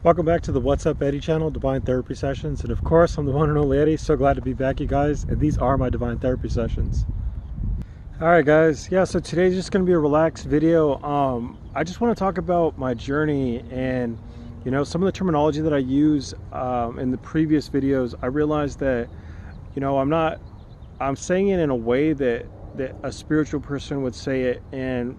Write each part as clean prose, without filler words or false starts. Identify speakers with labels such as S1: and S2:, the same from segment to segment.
S1: Welcome back to the What's Up Eddie channel, Divine Therapy Sessions. And of course, I'm the one and only Eddie. So glad to be back, you guys. And these are my Divine Therapy Sessions. Alright guys, yeah, so today's just going to be a relaxed video. I just want to talk about my journey and, you know, some of the terminology that I use in the previous videos. I realized that, you know, I'm saying it in a way that a spiritual person would say it, and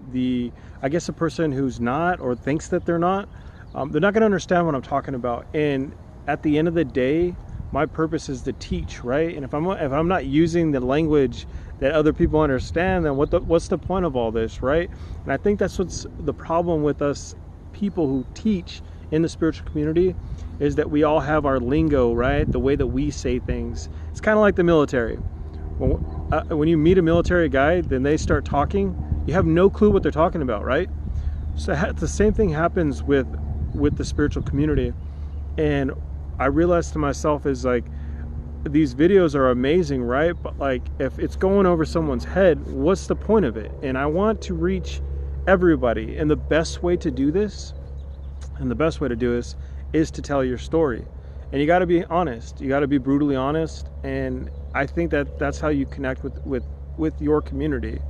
S1: I guess a person who's not or thinks that they're not going to understand what I'm talking about. And at the end of the day, my purpose is to teach, right? And if I'm not using the language that other people understand, then what's the point of all this, right? And I think that's what's the problem with us people who teach in the spiritual community, is that we all have our lingo, right? The way that we say things. It's kind of like the military. When you meet a military guy, then they start talking, you have no clue what they're talking about, right? So the same thing happens with the spiritual community. And I realized to myself is like, these videos are amazing, right? But like, if it's going over someone's head, what's the point of it? And I want to reach everybody, and the best way to do this is to tell your story. And you got to be honest, you got to be brutally honest. And I think that's how you connect with your community.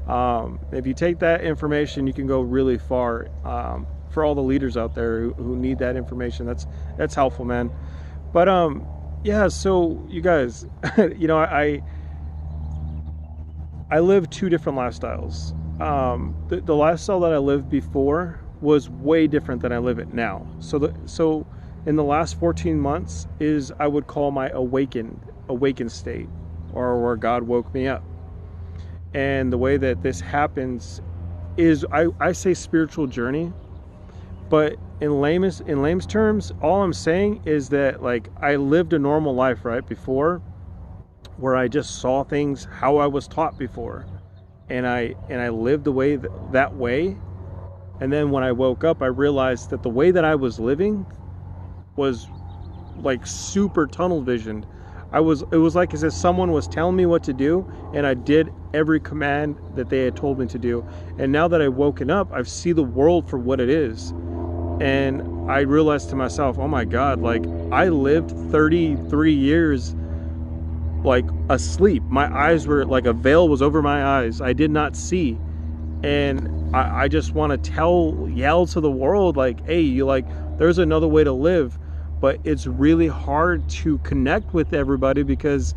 S1: If you take that information, you can go really far. For all the leaders out there who need that information, that's helpful, man. But yeah, so you guys, you know, I live two different lifestyles. The lifestyle that I lived before was way different than I live it now. So in the last 14 months is, I would call my awakened state, or where God woke me up. And the way that this happens is, I say spiritual journey, but in layman's terms, all I'm saying is that, like, I lived a normal life right before, where I just saw things how I was taught before, and I lived the way that way. And then when I woke up, I realized that the way that I was living was like super tunnel visioned. It was like as if someone was telling me what to do, and I did every command that they had told me to do. And now that I've woken up, I see the world for what it is. And I realized to myself, oh my God, like, I lived 33 years like asleep. My eyes were like, a veil was over my eyes. I did not see. And I just want to yell to the world, like, hey, there's another way to live. But it's really hard to connect with everybody, because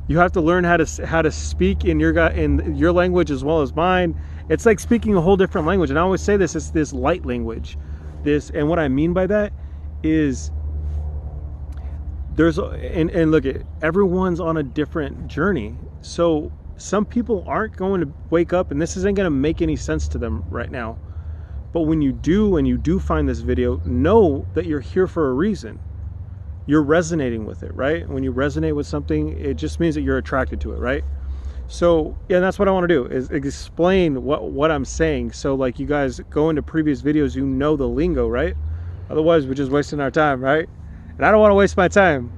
S1: you have to learn how to speak in your language as well as mine. It's like speaking a whole different language. And I always say this, it's this light language. And what I mean by that is, and look, everyone's on a different journey. So some people aren't going to wake up, and this isn't going to make any sense to them right now. But when you do, and you do find this video, know that you're here for a reason. You're resonating with it, right? When you resonate with something, it just means that you're attracted to it, right? So yeah, that's what I want to do, is explain what I'm saying. So like, you guys go into previous videos, you know the lingo, right? Otherwise, we're just wasting our time, right? And I don't want to waste my time.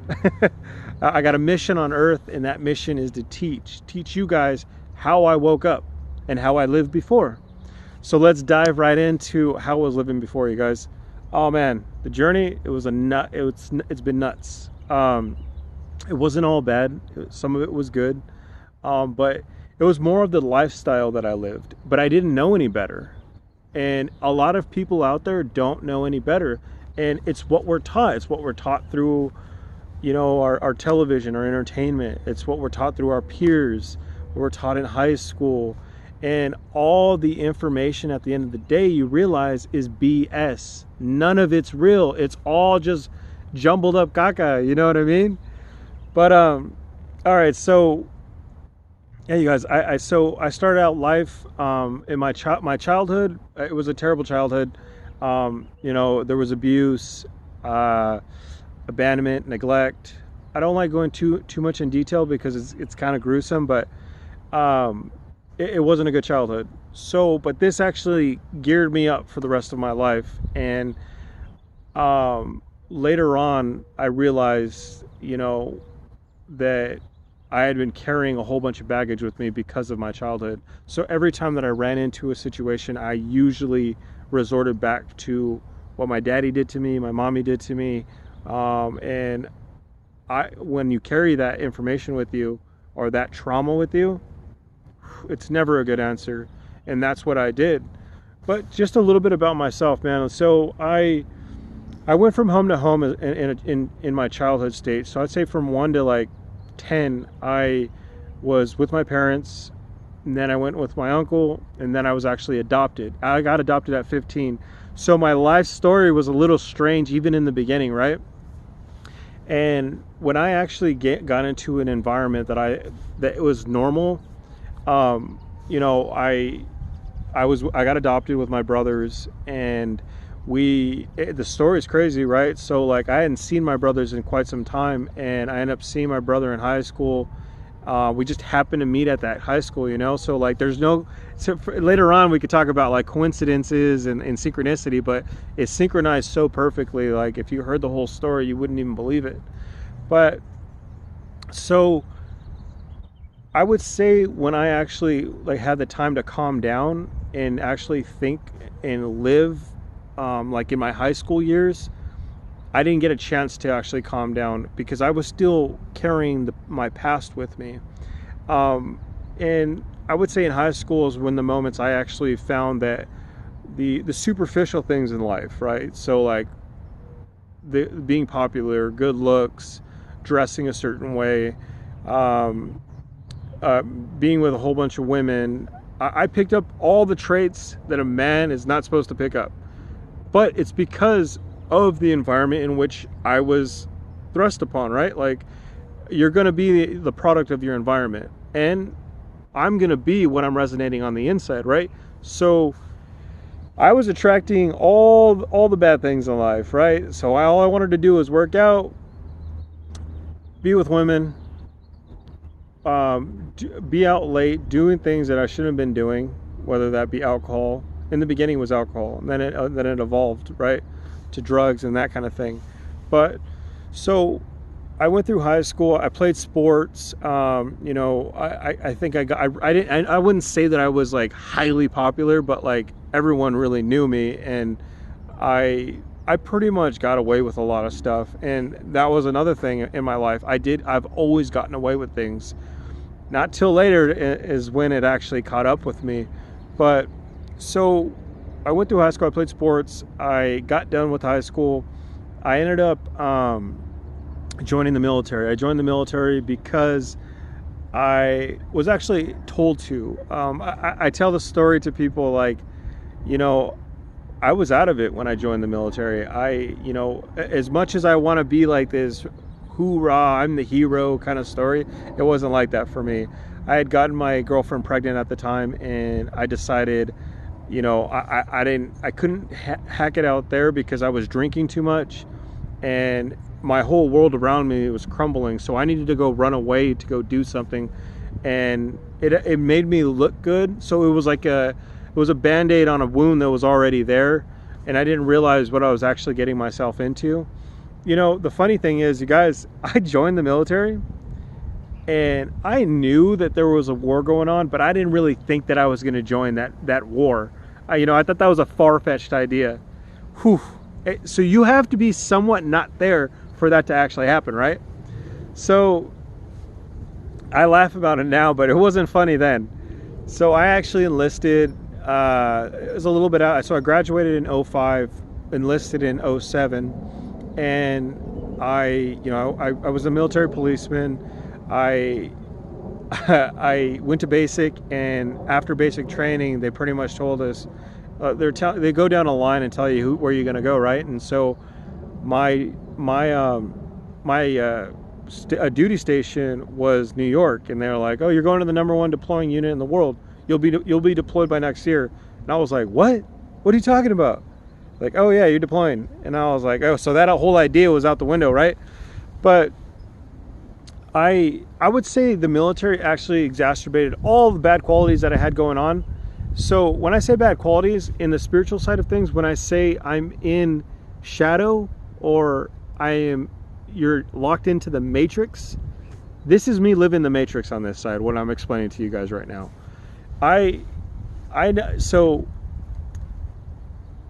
S1: I got a mission on earth, and that mission is to teach you guys how I woke up and how I lived before. So let's dive right into how I was living before, you guys. Oh man, the journey, it was it's been nuts. It wasn't all bad. Some of it was good. But it was more of the lifestyle that I lived, but I didn't know any better. And a lot of people out there don't know any better. And it's what we're taught. It's what we're taught through, you know, our television, our entertainment. It's what we're taught through our peers. We're taught in high school. And all the information at the end of the day, you realize, is BS. None of it's real. It's all just jumbled up caca, you know what I mean? But all right, so yeah, you guys, I started out life in my childhood. It was a terrible childhood. You know, there was abuse, abandonment, neglect. I don't like going too much in detail, because it's kind of gruesome, but it wasn't a good childhood. So, but this actually geared me up for the rest of my life. And later on, I realized, you know, that I had been carrying a whole bunch of baggage with me because of my childhood. So every time that I ran into a situation, I usually resorted back to what my daddy did to me, my mommy did to me. And when you carry that information with you, or that trauma with you, it's never a good answer. And that's what I did. But just a little bit about myself, man. So I went from home to home in my childhood state. So I'd say from 1 to like 10, I was with my parents, and then I went with my uncle, and then I was actually adopted. I got adopted at 15. So my life story was a little strange even in the beginning, right? And when I actually got into an environment that it was normal, you know, I got adopted with my brothers, and the story is crazy, right? So like, I hadn't seen my brothers in quite some time, and I ended up seeing my brother in high school. We just happened to meet at that high school, you know? So like, later on we could talk about like coincidences and synchronicity, but it's synchronized so perfectly. Like, if you heard the whole story, you wouldn't even believe it. But so I would say, when I actually like had the time to calm down and actually think and live, like in my high school years, I didn't get a chance to actually calm down because I was still carrying my past with me. And I would say in high school is when the moments I actually found that the superficial things in life, right? So like being popular, good looks, dressing a certain way, being with a whole bunch of women. I picked up all the traits that a man is not supposed to pick up. But it's because of the environment in which I was thrust upon, right? Like, you're going to be the product of your environment, and I'm going to be what I'm resonating on the inside, right? So I was attracting all the bad things in life, right? So all I wanted to do was work out, be with women, be out late, doing things that I shouldn't have been doing, whether that be alcohol. In the beginning it was alcohol, and then it evolved, right, to drugs and that kind of thing. But so I went through high school. I played sports. You know, I think I wouldn't say that I was like highly popular, but like everyone really knew me, and I pretty much got away with a lot of stuff. And that was another thing in my life. I've always gotten away with things. Not till later is when it actually caught up with me. But so I went through high school. I played sports. I got done with high school. I ended up joining the military. I joined the military because I was actually told to. I tell the story to people like, you know, I was out of it when I joined the military. You know, as much as I want to be like this hoorah, I'm the hero kind of story, it wasn't like that for me. I had gotten my girlfriend pregnant at the time, and I decided, you know, I couldn't hack it out there because I was drinking too much, and my whole world around me was crumbling. So I needed to go run away to go do something, and it made me look good. So it was like it was a band-aid on a wound that was already there, and I didn't realize what I was actually getting myself into. You know, the funny thing is, you guys, I joined the military, and I knew that there was a war going on, but I didn't really think that I was going to join that war. You know, I thought that was a far-fetched idea. Whew. So you have to be somewhat not there for that to actually happen, right? So I laugh about it now, but it wasn't funny then. So I actually enlisted. It was a little bit out. So I graduated in 2005, enlisted in 2007, and I was a military policeman. I went to basic, and after basic training, they pretty much told us they go down a line and tell you where you're going to go, right? And so my duty station was New York, and they're like, "Oh, you're going to the #1 deploying unit in the world. You'll be deployed by next year." And I was like, "What? What are you talking about?" Like, "Oh yeah, you're deploying." And I was like, "Oh, so that whole idea was out the window, right?" But I would say the military actually exacerbated all the bad qualities that I had going on. So when I say bad qualities in the spiritual side of things, when I say I'm in shadow, or you're locked into the matrix, this is me living the matrix on this side, what I'm explaining to you guys right now. So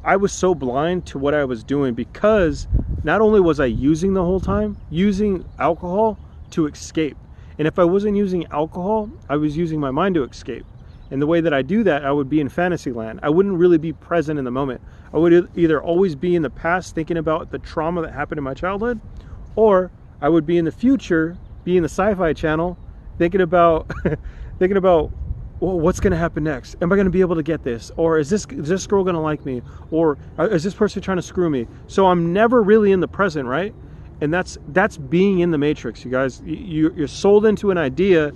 S1: I was so blind to what I was doing, because not only was I using the whole time, using alcohol to escape. And if I wasn't using alcohol, I was using my mind to escape. And the way that I do that, I would be in fantasy land. I wouldn't really be present in the moment. I would either always be in the past thinking about the trauma that happened in my childhood, or I would be in the future, be in the sci-fi channel, thinking about thinking about, well, what's going to happen next? Am I going to be able to get this? Or is this girl going to like me? Or is this person trying to screw me? So I'm never really in the present, right? And that's being in the matrix, you guys. You're sold into an idea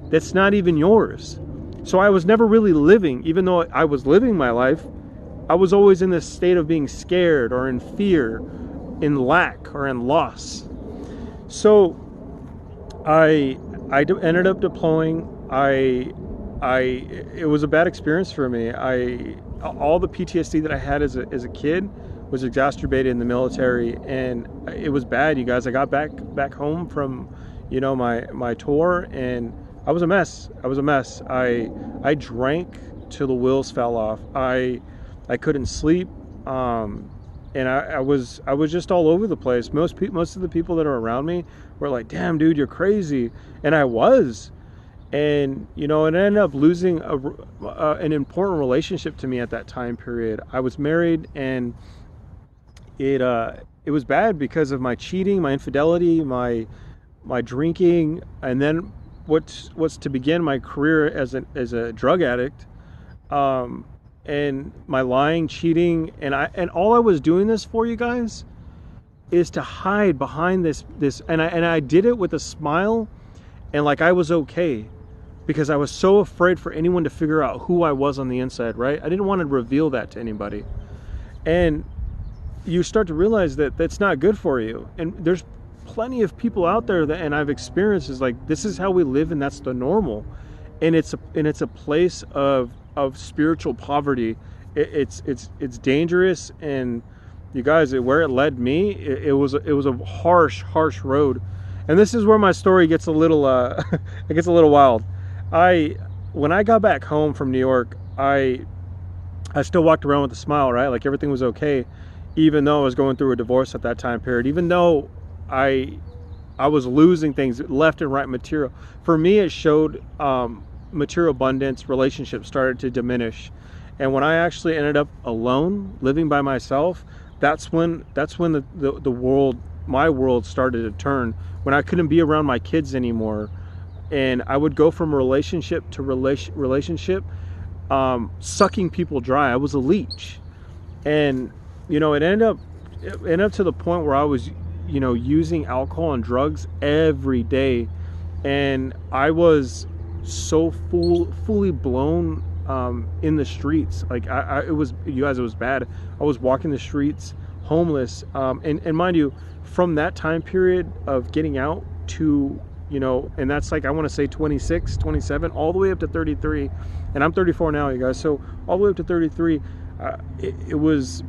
S1: that's not even yours. So I was never really living. Even though I was living my life, I was always in this state of being scared or in fear, in lack or in loss. So I ended up deploying. It was a bad experience for me. All the PTSD that I had as a kid was exacerbated in the military, and it was bad, you guys. I got back home from, my tour, and I was a mess. I drank till the wheels fell off. I couldn't sleep, and I was just all over the place. Most of the people that are around me were like, "Damn, dude, you're crazy," and I was. And it ended up losing an important relationship to me at that time period. I was married, and it was bad because of my cheating, my infidelity, my drinking, and then what's to begin my career as a drug addict, and my lying, cheating, and all I was doing this for, you guys, is to hide behind this, and I did it with a smile, and like I was okay. Because I was so afraid for anyone to figure out who I was on the inside, right? I didn't want to reveal that to anybody. And you start to realize that that's not good for you. And there's plenty of people out there that, and I've experienced, is like, this is how we live, and that's the normal. And it's a place of spiritual poverty. It's dangerous, and you guys, where it led me, it was a harsh road. And this is where my story gets a little it gets a little wild. When I got back home from New York, I still walked around with a smile, right? Like everything was okay, even though I was going through a divorce at that time period, even though I was losing things left and right, material. For me, it showed material abundance, relationships started to diminish. And when I actually ended up alone, living by myself, that's when the world, my world, started to turn. When I couldn't be around my kids anymore, and I would go from relationship to relationship, sucking people dry. I was a leech, and it ended up to the point where I was, using alcohol and drugs every day, and I was so fully blown in the streets. Like it was, you guys, it was bad. I was walking the streets, homeless, and mind you, from that time period of getting out to, and that's like, I want to say 26, 27, all the way up to 33. And I'm 34 now, you guys. So all the way up to 33, it was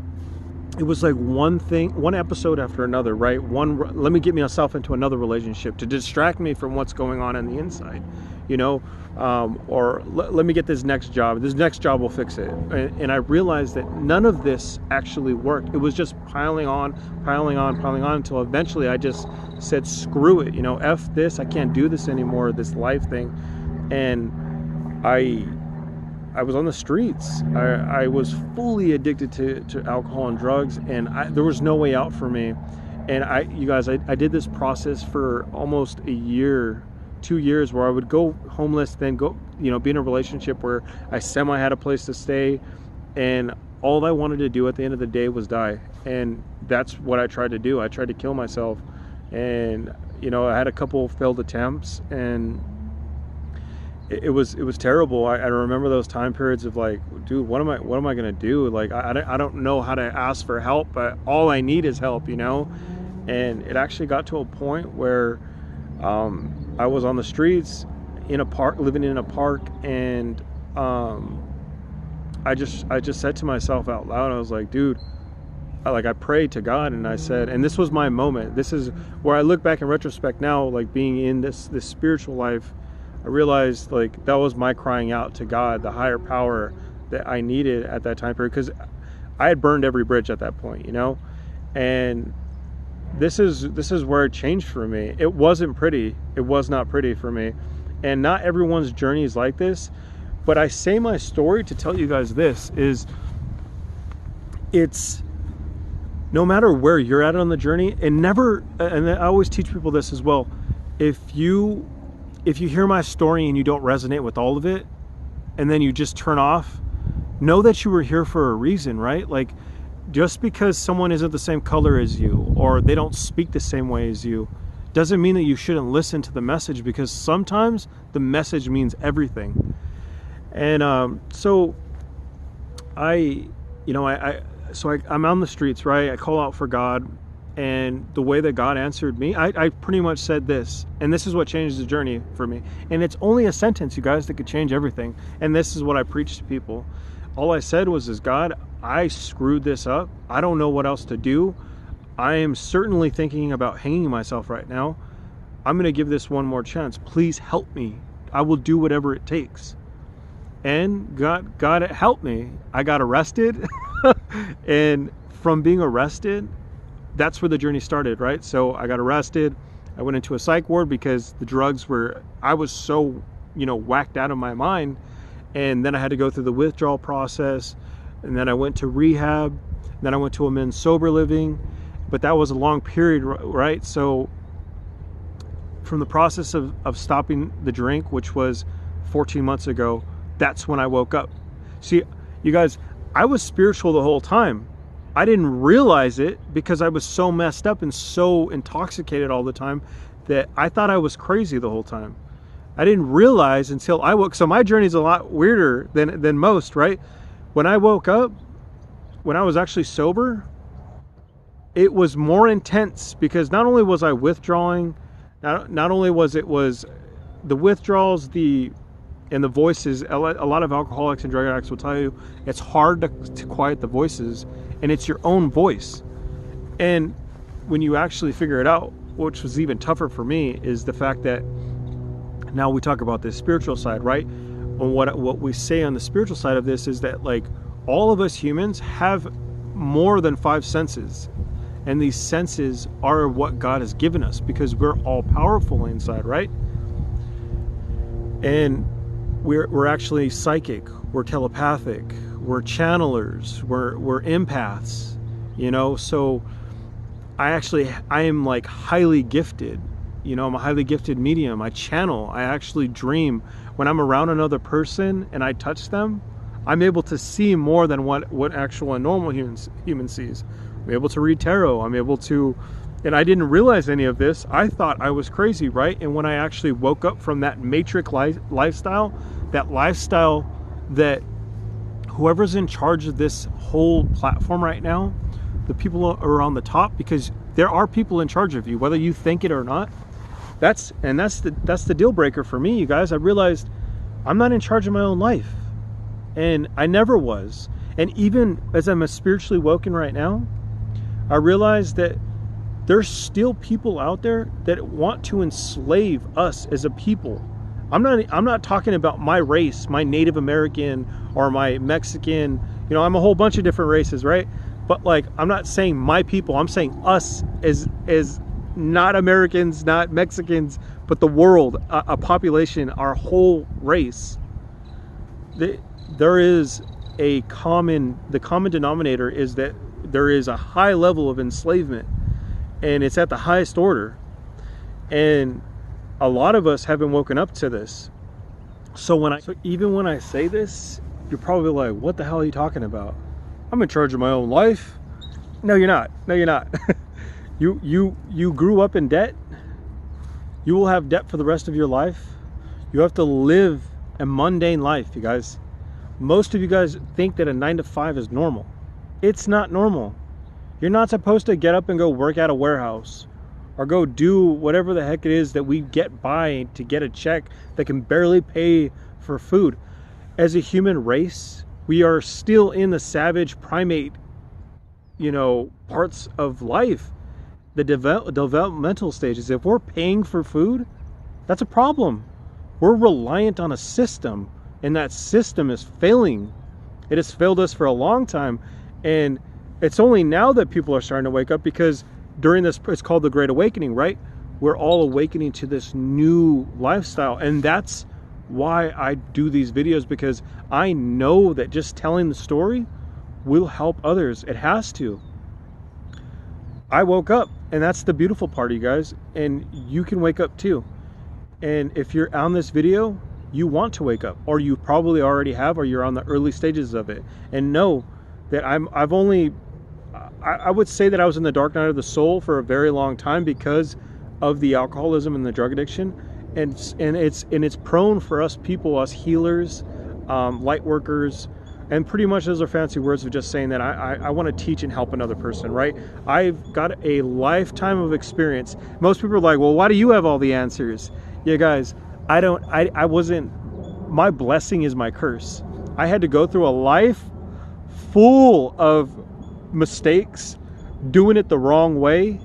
S1: like one episode after another, right? Let me get myself into another relationship to distract me from what's going on the inside, or let me get this next job. This next job will fix it. And I realized that none of this actually worked. It was just piling on until eventually I just said, screw it, F this, I can't do this anymore, this life thing. And I was on the streets. I was fully addicted to alcohol and drugs, and there was no way out for me. And you guys, I did this process for almost a year, 2 years, where I would go homeless, then go, be in a relationship where I semi had a place to stay, and all I wanted to do at the end of the day was die. And that's what I tried to do. I tried to kill myself, and I had a couple failed attempts, and it was terrible. I remember those time periods of like, dude, what am I gonna do? Like, I don't know how to ask for help, but all I need is help, And it actually got to a point where I was on the streets, in a park, living in a park, and I just said to myself out loud, I was like, dude, I prayed to God, and I said, and this was my moment. This is where I look back in retrospect now, like being in this spiritual life, I realized like that was my crying out to God, the higher power that I needed at that time period. Because I had burned every bridge at that point, you know? And this is where it changed for me. It wasn't pretty. It was not pretty for me. And not everyone's journey is like this. But I say my story to tell you guys this is, it's no matter where you're at on the journey, and I always teach people this as well. If you hear my story and you don't resonate with all of it, and then you just turn off, know that you were here for a reason, right? Like, just because someone isn't the same color as you, or they don't speak the same way as you, doesn't mean that you shouldn't listen to the message, because sometimes the message means everything. And so I'm on the streets, right? I call out for God, and the way that God answered me, I pretty much said this, and this is what changed the journey for me. And it's only a sentence, you guys, that could change everything. And this is what I preach to people. All I said was, God, I screwed this up. I don't know what else to do. I am certainly thinking about hanging myself right now. I'm going to give this one more chance. Please help me. I will do whatever it takes. And God helped me. I got arrested. And from being arrested, that's where the journey started, right? So I got arrested. I went into a psych ward because I was so, whacked out of my mind. And then I had to go through the withdrawal process. And then I went to rehab. And then I went to a men's sober living. But that was a long period, right? So from the process of stopping the drink, which was 14 months ago, that's when I woke up. See, you guys, I was spiritual the whole time. I didn't realize it because I was so messed up and so intoxicated all the time that I thought I was crazy the whole time. I didn't realize until I woke. So my journey is a lot weirder than most, right? When I woke up, when I was actually sober, it was more intense, because not only was I withdrawing, not only was the withdrawals, and the voices. A lot of alcoholics and drug addicts will tell you it's hard to quiet the voices, and it's your own voice. And when you actually figure it out, which was even tougher for me, is the fact that now we talk about this spiritual side, right? And what we say on the spiritual side of this is that, like, all of us humans have more than 5 senses. And these senses are what God has given us, because we're all powerful inside, right? And we're actually psychic, we're telepathic, we're channelers, we're empaths, so I am like highly gifted, I'm a highly gifted medium. I channel, I actually dream. When I'm around another person and I touch them, I'm able to see more than what actual normal human sees. I'm able to read tarot, I'm able to, and I didn't realize any of this. I thought I was crazy, right? And when I actually woke up from that matrix lifestyle, that whoever's in charge of this whole platform right now, the people are on the top, because there are people in charge of you, whether you think it or not. That's the deal breaker for me, you guys. I realized I'm not in charge of my own life, and I never was. And even as I'm spiritually woken right now, I realize that there's still people out there that want to enslave us as a people. I'm not talking about my race, my Native American or my Mexican. I'm a whole bunch of different races, right? But like, I'm not saying my people. I'm saying us as not Americans, not Mexicans, but the world, a population, our whole race. There is the common denominator is that there is a high level of enslavement, and it's at the highest order. And a lot of us haven't woken up to this. So even when I say this, you're probably like, what the hell are you talking about? I'm in charge of my own life. No, you're not. No, you're not. You grew up in debt. You will have debt for the rest of your life. You have to live a mundane life, you guys. Most of you guys think that a 9-to-5 is normal. It's not normal. You're not supposed to get up and go work at a warehouse, or go do whatever the heck it is that we get by to get a check that can barely pay for food. As a human race, we are still in the savage primate, parts of life, the developmental stages. If we're paying for food, that's a problem. We're reliant on a system, and that system is failing. It has failed us for a long time, And it's only now that people are starting to wake up, because during this, it's called the Great Awakening, right? We're all awakening to this new lifestyle. And that's why I do these videos, because I know that just telling the story will help others. It has to. I woke up, and that's the beautiful part, you guys. And you can wake up too. And if you're on this video, you want to wake up, or you probably already have, or you're on the early stages of it. And know that I would say that I was in the dark night of the soul for a very long time because of the alcoholism and the drug addiction. And it's prone for us people, us healers, light workers, and pretty much those are fancy words of just saying that I want to teach and help another person, right? I've got a lifetime of experience. Most people are like, well, why do you have all the answers? Yeah, guys, I wasn't, my blessing is my curse. I had to go through a life full of mistakes, doing it the wrong way,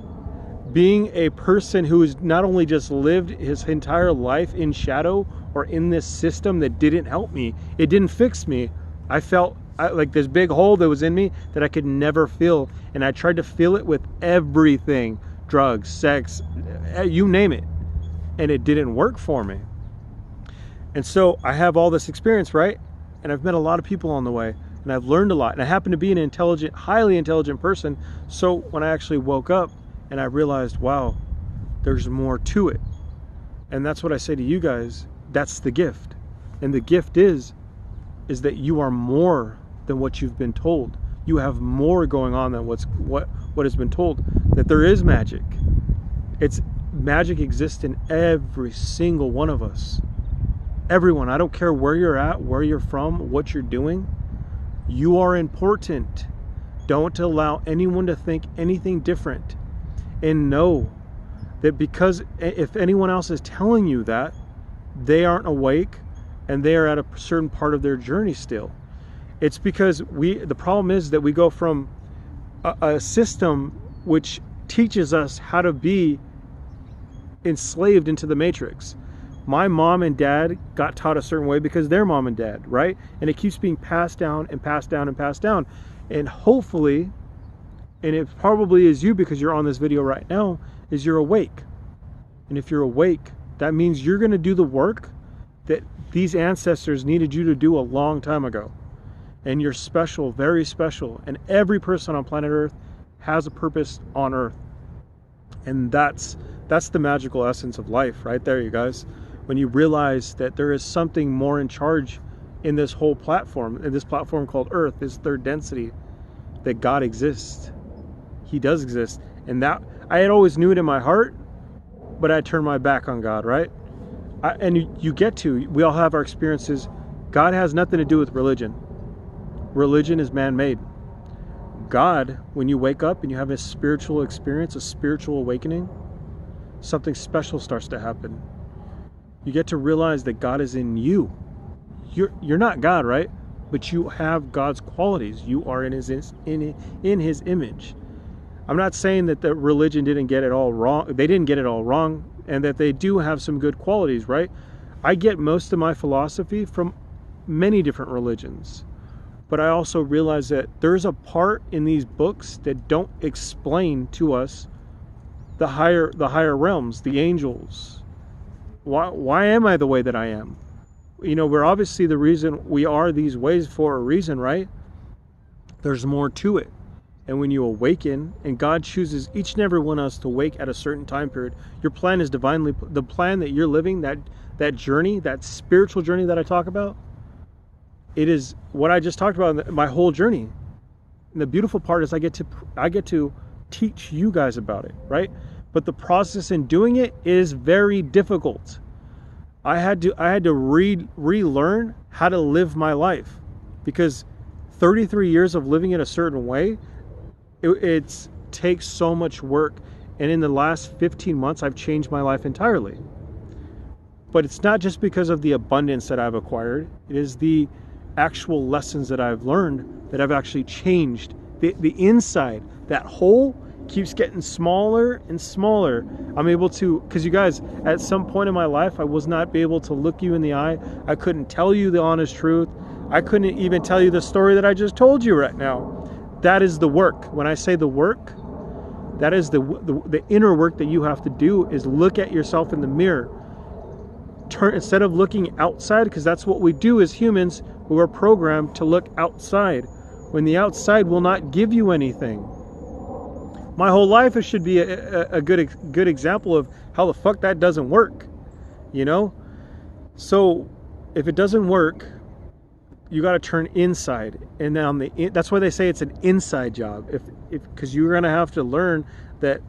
S1: being a person who has not only just lived his entire life in shadow or in this system that didn't help me, it didn't fix me. I felt like this big hole that was in me that I could never fill, and I tried to fill it with everything, drugs, sex, you name it, and it didn't work for me. And so I have all this experience, right? And I've met a lot of people on the way, and I've learned a lot, and I happen to be an intelligent, highly intelligent person. So when I actually woke up and I realized, wow, there's more to it. And that's what I say to you guys, that's the gift. And the gift is that you are more than what you've been told. You have more going on than what has been told. That there is magic. Magic exists in every single one of us. Everyone, I don't care where you're at, where you're from, what you're doing. You are important. Don't allow anyone to think anything different. And know that, because if anyone else is telling you that, they aren't awake and they are at a certain part of their journey still. It's because the problem is that we go from a system which teaches us how to be enslaved into the matrix. My mom and dad got taught a certain way because they're mom and dad, right? And it keeps being passed down and passed down and passed down. And hopefully, and it probably is you because you're on this video right now, is you're awake. And if you're awake, that means you're going to do the work that these ancestors needed you to do a long time ago. And you're special, very special. And every person on planet Earth has a purpose on Earth. And that's the magical essence of life right there, you guys. When you realize that there is something more in charge in this whole platform, in this platform called Earth, this third density, that God exists. He does exist. And that, I had always knew it in my heart, but I turned my back on God, right? We all have our experiences. God has nothing to do with religion. Religion is man-made. God, when you wake up and you have a spiritual experience, a spiritual awakening, something special starts to happen. You get to realize that God is in you. You're not God, right? But you have God's qualities. You are in his image. I'm not saying that the religion didn't get it all wrong. They didn't get it all wrong, and that they do have some good qualities, right? I get most of my philosophy from many different religions. But I also realize that there's a part in these books that don't explain to us the higher realms, the angels. Why am I the way that I am? You know, we're obviously the reason we are these ways for a reason, right? There's more to it. And when you awaken, and God chooses each and every one of us to wake at a certain time period, your plan is divinely, the plan that you're living, that journey, that spiritual journey that I talk about, it is what I just talked about in my whole journey. And the beautiful part is I get to teach you guys about it, right? But the process in doing it is very difficult. I had to relearn how to live my life, because 33 years of living it a certain way, it takes so much work. And in the last 15 months, I've changed my life entirely. But it's not just because of the abundance that I've acquired. It is the actual lessons that I've learned that I've actually changed. The inside, that hole keeps getting smaller and smaller. I'm able to, because you guys, at some point in my life, I was not able to look you in the eye. I couldn't tell you the honest truth. I couldn't even tell you the story that I just told you right now. That is the work. When I say the work, that is the inner work that you have to do, is look at yourself in the mirror. Instead of looking outside, because that's what we do as humans, we are programmed to look outside, when the outside will not give you anything. My whole life, it should be a good example of how the fuck that doesn't work, you know? So if it doesn't work, you got to turn inside, and then that's why they say it's an inside job. Because you're gonna have to learn that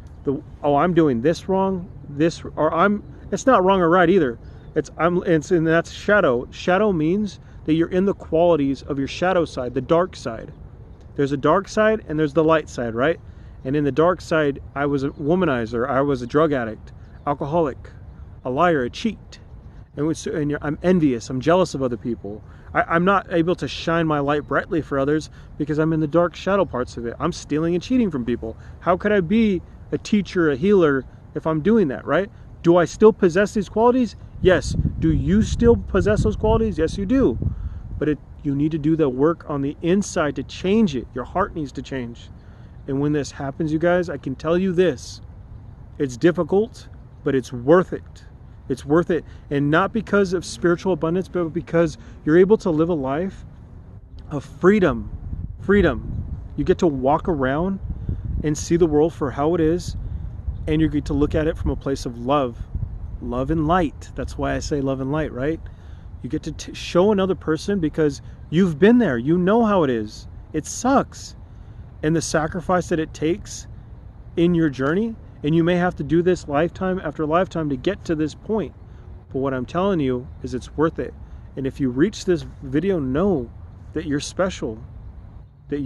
S1: I'm doing this wrong, it's not wrong or right either. And that's shadow. Shadow means that you're in the qualities of your shadow side, the dark side. There's a dark side and there's the light side, right? And in the dark side, I was a womanizer, I was a drug addict, alcoholic, a liar, a cheat, and I'm envious, I'm jealous of other people. I'm not able to shine my light brightly for others because I'm in the dark shadow parts of it. I'm stealing and cheating from people. How could I be a teacher, a healer, if I'm doing that, right? Do I still possess these qualities? Yes. Do you still possess those qualities? Yes, you do. But you need to do the work on the inside to change it. Your heart needs to change. And when this happens, you guys, I can tell you this. It's difficult, but it's worth it. It's worth it. And not because of spiritual abundance, but because you're able to live a life of freedom. Freedom. You get to walk around and see the world for how it is, and you get to look at it from a place of love. Love and light. That's why I say love and light, right? You get to show another person because you've been there. You know how it is. It sucks. And the sacrifice that it takes in your journey, and you may have to do this lifetime after lifetime to get to this point. But what I'm telling you is it's worth it. And if you reach this video, know that you're special. That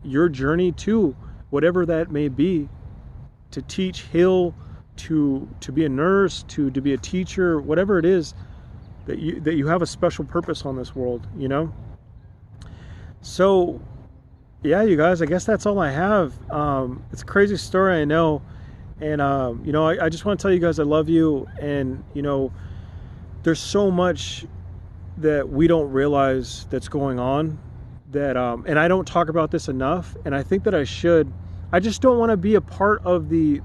S1: your journey too, whatever that may be, to teach, heal, to be a nurse, to be a teacher, whatever it is, that you have a special purpose on this world, you know? So yeah, you guys, I guess that's all I have. It's a crazy story, I know. And, you know, I just want to tell you guys I love you. And, you know, there's so much that we don't realize that's going on. That, and I don't talk about this enough. And I think that I should. I just don't want to be a part of the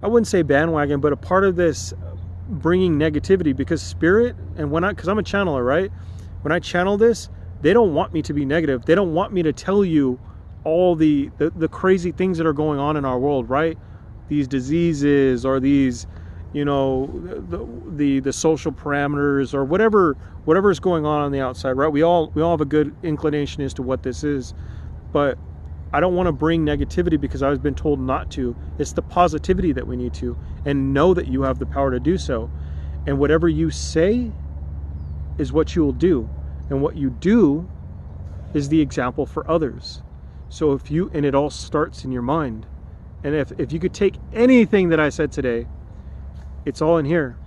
S1: I wouldn't say bandwagon, but a part of this bringing negativity. Because spirit, and because I'm a channeler, right? When I channel this, they don't want me to be negative. They don't want me to tell you all the crazy things that are going on in our world, right? These diseases, or these, you know, the social parameters, or whatever is going on the outside, right? We all have a good inclination as to what this is, but I don't want to bring negativity because I've been told not to. It's the positivity that we need to, and know that you have the power to do so. And whatever you say is what you will do. And what you do is the example for others. So and it all starts in your mind. And if you could take anything that I said today, it's all in here.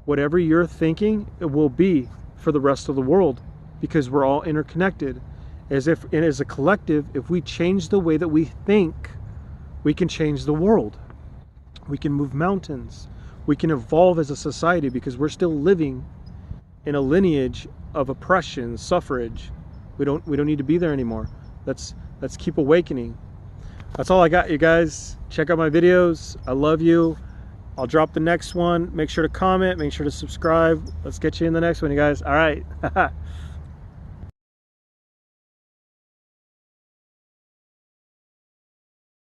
S1: Whatever you're thinking, it will be for the rest of the world, because we're all interconnected. And as a collective, if we change the way that we think, we can change the world. We can move mountains. We can evolve as a society, because we're still living in a lineage of oppression, suffrage. We don't need to be there anymore. Let's keep awakening. That's all I got, you guys. Check out my videos. I love you. I'll drop the next one. Make sure to comment. Make sure to subscribe. Let's get you in the next one, you guys. All right.